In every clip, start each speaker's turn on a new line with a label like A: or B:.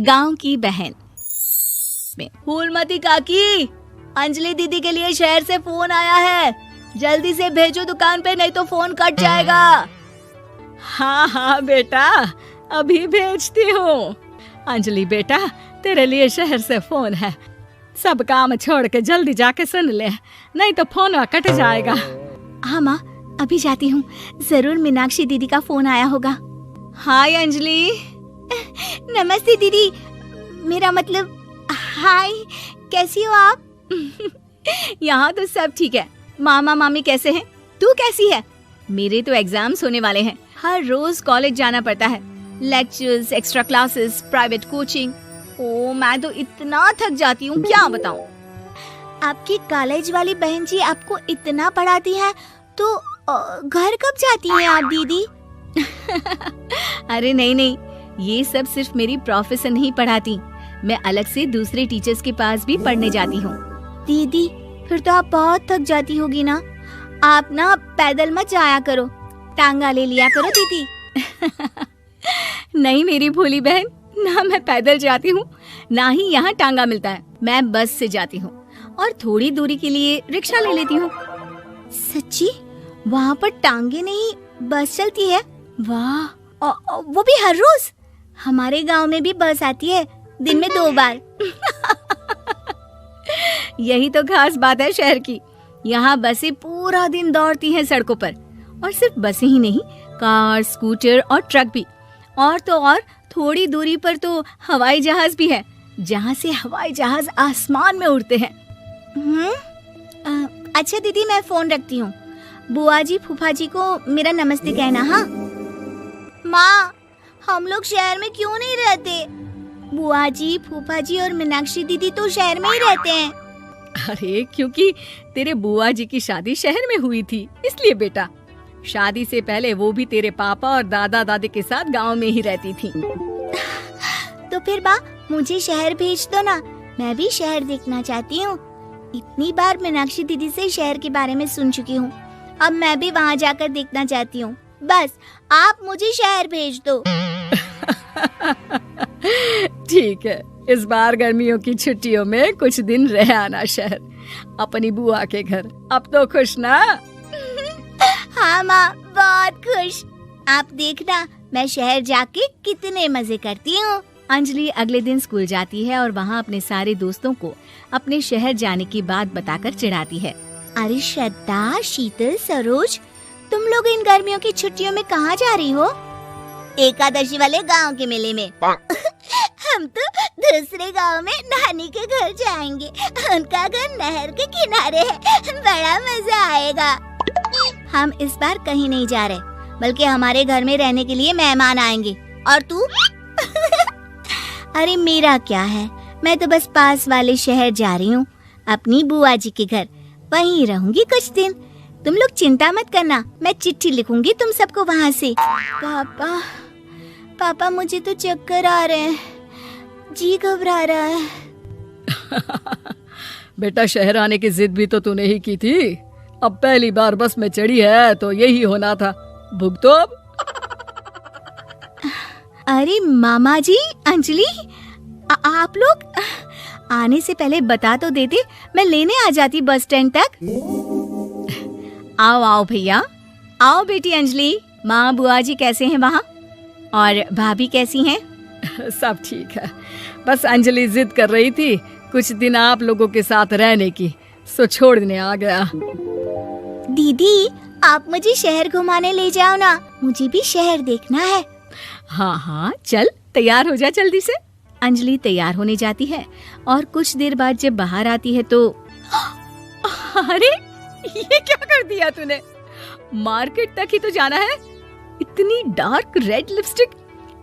A: गांव की बहन। फूलमती काकी, अंजलि दीदी के लिए शहर से फोन आया है, जल्दी से भेजो दुकान पे, नहीं तो फोन कट जाएगा। हाँ हाँ बेटा, अभी भेजती हूँ। अंजलि बेटा, तेरे लिए शहर से फोन है, सब काम छोड़ के जल्दी जाके सुन ले, नहीं तो फोन कट जाएगा। हाँ माँ, अभी जाती हूँ, जरूर मीनाक्षी दीदी का फोन आया होगा। हाय अंजलि। नमस्ते दीदी, मेरा मतलब हाय, कैसी हो आप? यहाँ तो सब ठीक है। मामा मामी कैसे हैं? तू कैसी है? मेरे तो एग्जाम्स होने वाले हैं, हर रोज कॉलेज जाना पड़ता है, lectures, extra classes, private coaching. ओ मैं तो इतना थक जाती हूँ, क्या बताऊँ। आपकी कॉलेज वाली बहन जी आपको इतना पढ़ाती है, तो घर कब जाती हैं आप दीदी? अरे नहीं, ये सब सिर्फ मेरी प्रोफेसर नहीं पढ़ाती, मैं अलग से दूसरे टीचर्स के पास भी पढ़ने जाती हूँ। दीदी फिर तो आप बहुत थक जाती होगी ना, आप ना पैदल मत जाया करो, टांगा ले लिया करो दीदी। नहीं मेरी भोली बहन, ना मैं पैदल जाती हूँ, ना ही यहाँ टांगा मिलता है, मैं बस से जाती हूँ और थोड़ी दूरी के लिए रिक्शा ले लेती हूँ। सच्ची? वहाँ पर टांगे नहीं बस चलती है? वाह, वो भी हर रोज? हमारे गांव में भी बस आती है, दिन में 2 बार। यही तो खास बात है शहर की, यहाँ बसें पूरा दिन दौड़ती हैं सड़कों पर, और सिर्फ बसें ही नहीं, कार, स्कूटर और ट्रक भी, और तो और थोड़ी दूरी पर तो हवाई जहाज भी है, जहाँ से हवाई जहाज आसमान में उड़ते हैं। अच्छा दीदी, मैं फोन रखती हूँ, बुआ जी फूफा जी को मेरा नमस्ते कहना। हाँ माँ, हम लोग शहर में क्यों नहीं रहते? बुआ जी, फूफा जी और मीनाक्षी दीदी तो शहर में ही रहते हैं। अरे क्योंकि तेरे बुआ जी की शादी शहर में हुई थी, इसलिए बेटा। शादी से पहले वो भी तेरे पापा और दादा दादी के साथ गांव में ही रहती थी। तो फिर बा, मुझे शहर भेज दो ना, मैं भी शहर देखना चाहती हूँ। इतनी बार मीनाक्षी दीदी से शहर के बारे में सुन चुकी हूँ, अब मैं भी वहाँ जाकर देखना चाहती हूँ। बस आप मुझे शहर भेज दो। ठीक है, इस बार गर्मियों की छुट्टियों में कुछ दिन रह आना शहर, अपनी बुआ के घर। अब तो खुश ना? हाँ माँ, बहुत खुश। आप देखना मैं शहर जाके कितने मजे करती हूँ। अंजलि अगले दिन स्कूल जाती है और वहाँ अपने सारे दोस्तों को अपने शहर जाने की बात बताकर चिढ़ाती है। अरे श्रद्धा, शीतल, सरोज, तुम लोग इन गर्मियों की छुट्टियों में कहाँ जा रही हो? एकादशी वाले गांव के मेले में। हम तो दूसरे गांव में नानी के घर जाएंगे, उनका घर नहर के किनारे है, बड़ा मजा आएगा। हम इस बार कहीं नहीं जा रहे, बल्कि हमारे घर में रहने के लिए मेहमान आएंगे। और तू? अरे मेरा क्या है, मैं तो बस पास वाले शहर जा रही हूँ, अपनी बुआ जी के घर, वहीं रहूंगी कुछ दिन। तुम लोग चिंता मत करना, मैं चिट्ठी लिखूंगी तुम सबको वहाँ से। पापा मुझे तो चक्कर आ रहे हैं, जी घबरा रहा है।
B: बेटा, शहर आने की जिद भी तो तूने ही की थी, अब पहली बार बस में चढ़ी है तो यही होना था, भुगतो अब।
A: अरे मामा जी, अंजलि, आप लोग आने से पहले बता तो देते, मैं लेने आ जाती बस स्टैंड तक। आओ आओ भैया, आओ बेटी अंजलि। माँ बुआ जी कैसे हैं वहाँ, और भाभी कैसी हैं?
B: सब ठीक है, बस अंजलि जिद कर रही थी कुछ दिन आप लोगों के साथ रहने की, सो छोड़ने आ गया।
A: दीदी, आप मुझे शहर घुमाने ले जाओ ना, मुझे भी शहर देखना है।
B: हाँ हाँ चल, तैयार हो जा जल्दी से।
A: अंजलि तैयार होने जाती है और कुछ देर बाद जब बाहर आती है तो
B: अरे ये क्या कर दिया तूने, मार्केट तक ही तो जाना है, इतनी डार्क रेड लिपस्टिक,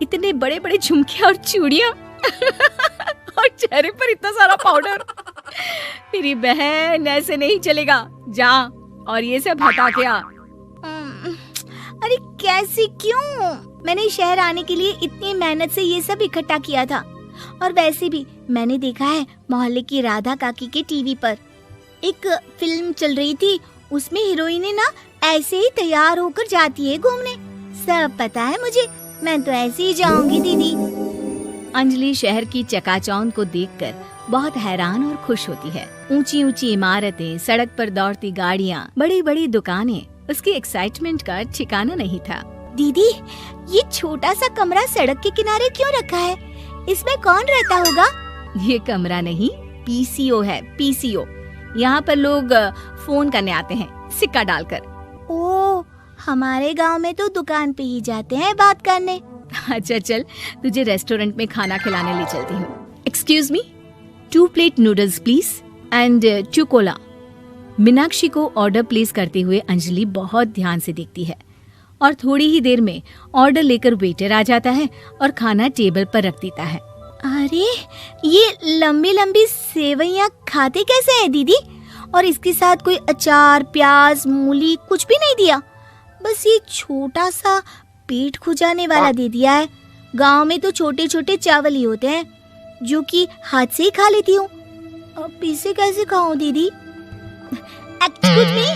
B: इतने बड़े बड़े झुमके और चूड़ियां और चेहरे पर इतना सारा पाउडर। मेरी बहन, ऐसे नहीं चलेगा, जा और ये सब हटा के आ।
A: अरे कैसे, क्यों? मैंने शहर आने के लिए इतनी मेहनत से ये सब इकट्ठा किया था, और वैसे भी मैंने देखा है मोहल्ले की राधा काकी के टीवी पर एक फिल्म चल रही थी, उसमें हीरोइनें ना ऐसे ही तैयार होकर जाती है घूमने। सब पता है मुझे, मैं तो ऐसे ही जाऊंगी दीदी।
B: अंजलि शहर की चकाचौंध को देखकर बहुत हैरान और खुश होती है। ऊंची ऊंची इमारतें, सड़क पर दौड़ती गाड़ियाँ, बड़ी बड़ी दुकानें, उसकी एक्साइटमेंट का ठिकाना नहीं था।
A: दीदी, ये छोटा सा कमरा सड़क के किनारे क्यों रखा है? इसमें कौन रहता होगा?
B: ये कमरा नहीं, पीसीओ है, पीसीओ। यहाँ पर लोग फोन करने आते हैं सिक्का डालकर।
A: ओ, हमारे गांव में तो दुकान पे ही जाते हैं बात करने।
B: अच्छा चल, तुझे रेस्टोरेंट में खाना खिलाने ले चलती हूँ। Excuse me, 2 plate noodles please and 2 Cola. Meenakshi को ऑर्डर प्लेस करते हुए अंजलि बहुत ध्यान से देखती है और थोड़ी ही देर में ऑर्डर लेकर वेटर आ जाता है और खाना टेबल पर रख देता है।
A: अरे, ये लंबी लंबी सेवइयाँ खाते कैसे हैं दीदी? और इसके साथ कोई अचार, प्याज, मूली कुछ भी नहीं दिया, बस ये छोटा सा पेट खुजाने वाला दे दिया है। गांव में तो छोटे छोटे चावल ही होते हैं जो कि हाथ से ही खा लेती हूँ। अब इसे कैसे खाऊं दीदी? एक्सक्यूज मी,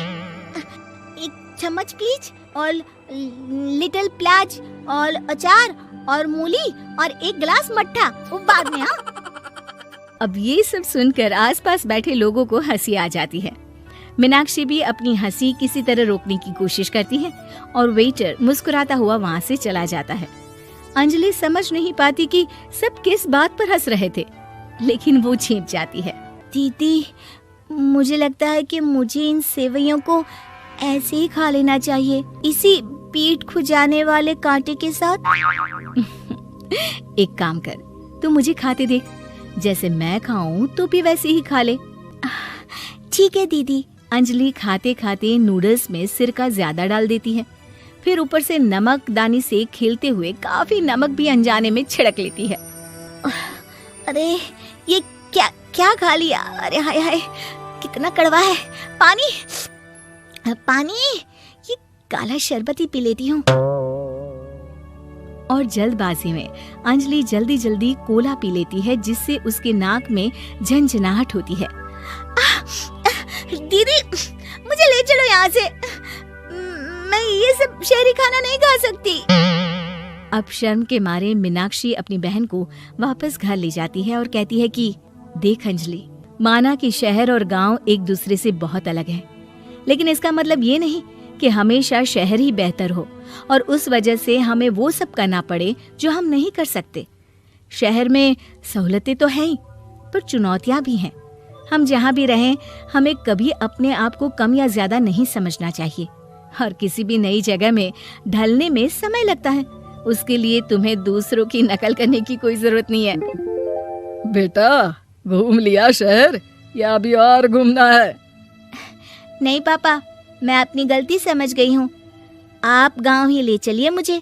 A: एक चम्मच प्लीज, और लिटिल प्याज और अचार और मूली और एक गिलास मट्ठा, वो बाद में। हाँ,
B: अब ये सब सुनकर आसपास बैठे लोगों को हंसी आ जाती है। मीनाक्षी भी अपनी हंसी किसी तरह रोकने की कोशिश करती है और वेटर मुस्कुराता हुआ वहाँ से चला जाता है। अंजलि समझ नहीं पाती कि सब किस बात पर हंस रहे थे, लेकिन वो छिप जाती है।
A: दीदी, मुझे लगता है कि मुझे इन सेवइयों को ऐसे ही खा लेना चाहिए, इसी पेट खुजाने वाले कांटे के साथ।
B: एक काम कर, तू मुझे खाते देख, जैसे मैं खाऊं तो भी वैसे ही खा ले।
A: ठीक है दीदी।
B: अंजलि खाते खाते नूडल्स में सिरका ज्यादा डाल देती है, फिर ऊपर से नमक दानी से खेलते हुए काफी नमक भी अनजाने में छिड़क लेती है।
A: अरे, ये क्या क्या खा लिया? अरे हाय हाय, कितना कड़वा है। पानी पानी, ये काला शरबत ही पी लेती हूँ।
B: और जल्दबाजी में अंजलि जल्दी जल्दी कोला पी लेती है, जिससे उसके नाक में झंझनाहट होती है।
A: दीदी, मुझे ले चलो यहाँ से। मैं ये सब शहरी खाना नहीं खा सकती।
B: अब शर्म के मारे मीनाक्षी अपनी बहन को वापस घर ले जाती है और कहती है कि देख अंजलि, माना कि शहर और गांव एक दूसरे से बहुत अलग हैं, लेकिन इसका मतलब ये नहीं कि हमेशा शहर ही बेहतर हो और उस वजह से हमें वो सब करना पड़े जो हम नहीं कर सकते। शहर में सहूलतें तो हैं ही, पर चुनौतियां भी हैं। हम जहाँ भी रहें, हमें कभी अपने आप को कम या ज्यादा नहीं समझना चाहिए। और किसी भी नई जगह में ढलने में समय लगता है, उसके लिए तुम्हें दूसरों की नकल करने की कोई जरूरत नहीं है।
C: बेटा, घूम लिया शहर या अभी और घूमना है?
A: नहीं पापा, मैं अपनी गलती समझ गई हूँ। आप गांव ही ले चलिए मुझे।